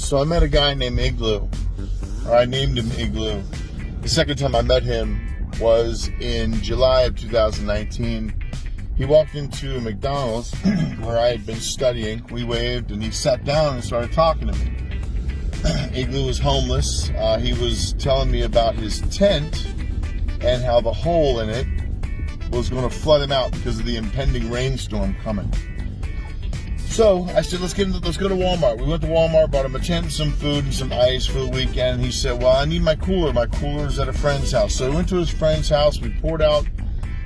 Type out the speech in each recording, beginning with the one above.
So I met a guy named Igloo, or I named him Igloo. The second time I met him was in July of 2019. He walked into a McDonald's where I had been studying. We waved and he sat down and started talking to me. Igloo was homeless. He was telling me about his tent and how the hole in it was going to flood him out because of the impending rainstorm coming. So I said, let's go to Walmart. We went to Walmart, bought him a tent, some food, and some ice for the weekend. He said, well, I need my cooler. My cooler's at a friend's house. So we went to his friend's house. We poured out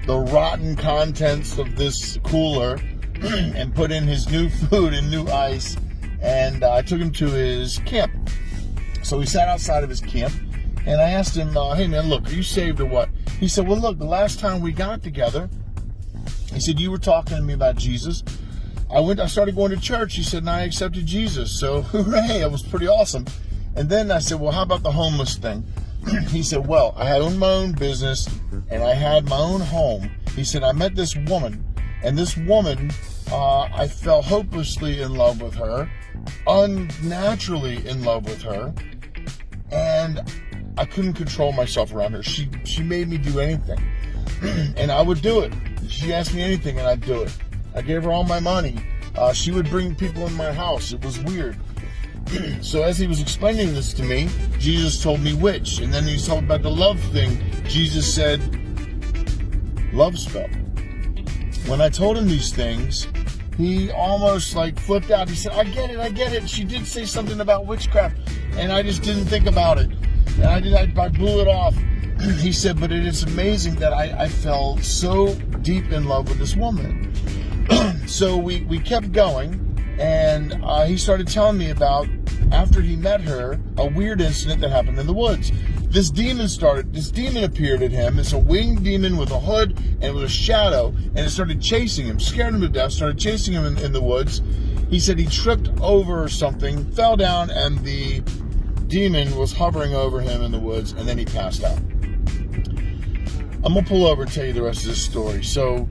the rotten contents of this cooler and put in his new food and new ice. And I took him to his camp. So we sat outside of his camp. And I asked him, hey, man, look, are you saved or what? He said, well, look, the last time we got together, he said, you were talking to me about Jesus. I started going to church. He said, and I accepted Jesus. So, hooray, it was pretty awesome. And then I said, well, how about the homeless thing? He said, well, I had my own business and I had my own home. He said, I met this woman, and this woman, I fell hopelessly in love with her, unnaturally in love with her, and I couldn't control myself around her. She made me do anything, and I would do it. She asked me anything, and I'd do it. I gave her all my money. She would bring people in my house. It was weird. So as he was explaining this to me, Jesus told me which. And then he was talking about the love thing. Jesus said, love spell. When I told him these things, he almost like flipped out. He said, I get it. She did say something about witchcraft. And I just didn't think about it. And I blew it off. He said, but it is amazing that I fell so deep in love with this woman. So we kept going, and he started telling me about, after he met her, a weird incident that happened in the woods. This demon appeared at him. It's a winged demon with a hood and with a shadow, and it started chasing him, scared him to death, started chasing him in the woods. He said he tripped over something, fell down, and the demon was hovering over him in the woods, and then he passed out. I'm going to pull over and tell you the rest of this story. So,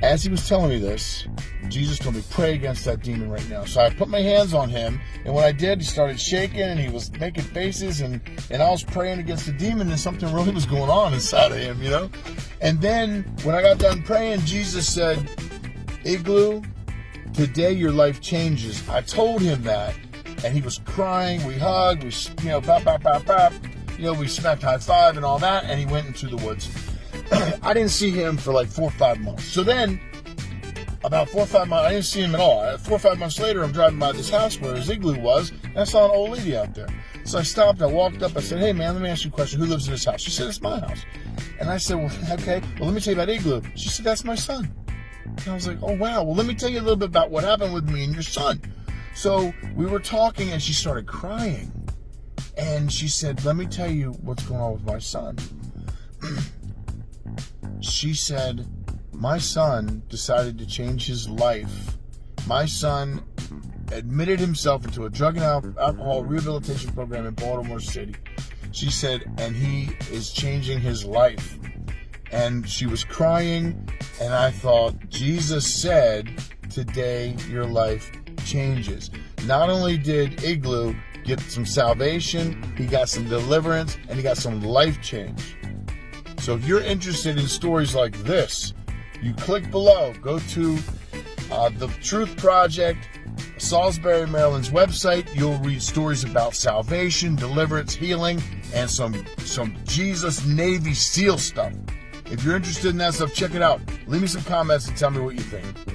as he was telling me this, Jesus told me, pray against that demon right now. So I put my hands on him, and when I did, he started shaking, and he was making faces, and I was praying against the demon, and something really was going on inside of him, you know? And then, when I got done praying, Jesus said, Igloo, today your life changes. I told him that, and he was crying. We hugged, we smacked high five and all that, and he went into the woods. I didn't see him for like 4 or 5 months. So then, about 4 or 5 months, I didn't see him at all. 4 or 5 months later, I'm driving by this house where his igloo was, and I saw an old lady out there. So I stopped, I walked up, I said, hey man, let me ask you a question. Who lives in this house? She said, it's my house. And I said, well, okay, well, let me tell you about Igloo. She said, that's my son. And I was like, oh wow, well, let me tell you a little bit about what happened with me and your son. So we were talking, and she started crying. And she said, let me tell you what's going on with my son. She said, my son decided to change his life. My son admitted himself into a drug and alcohol rehabilitation program in Baltimore City. She said, and he is changing his life. And she was crying, and I thought, Jesus said, today your life changes. Not only did Igloo get some salvation, he got some deliverance, and he got some life change. So if you're interested in stories like this, you click below. Go to the Truth Project, Salisbury, Maryland's website. You'll read stories about salvation, deliverance, healing, and some Jesus Navy SEAL stuff. If you're interested in that stuff, check it out. Leave me some comments and tell me what you think.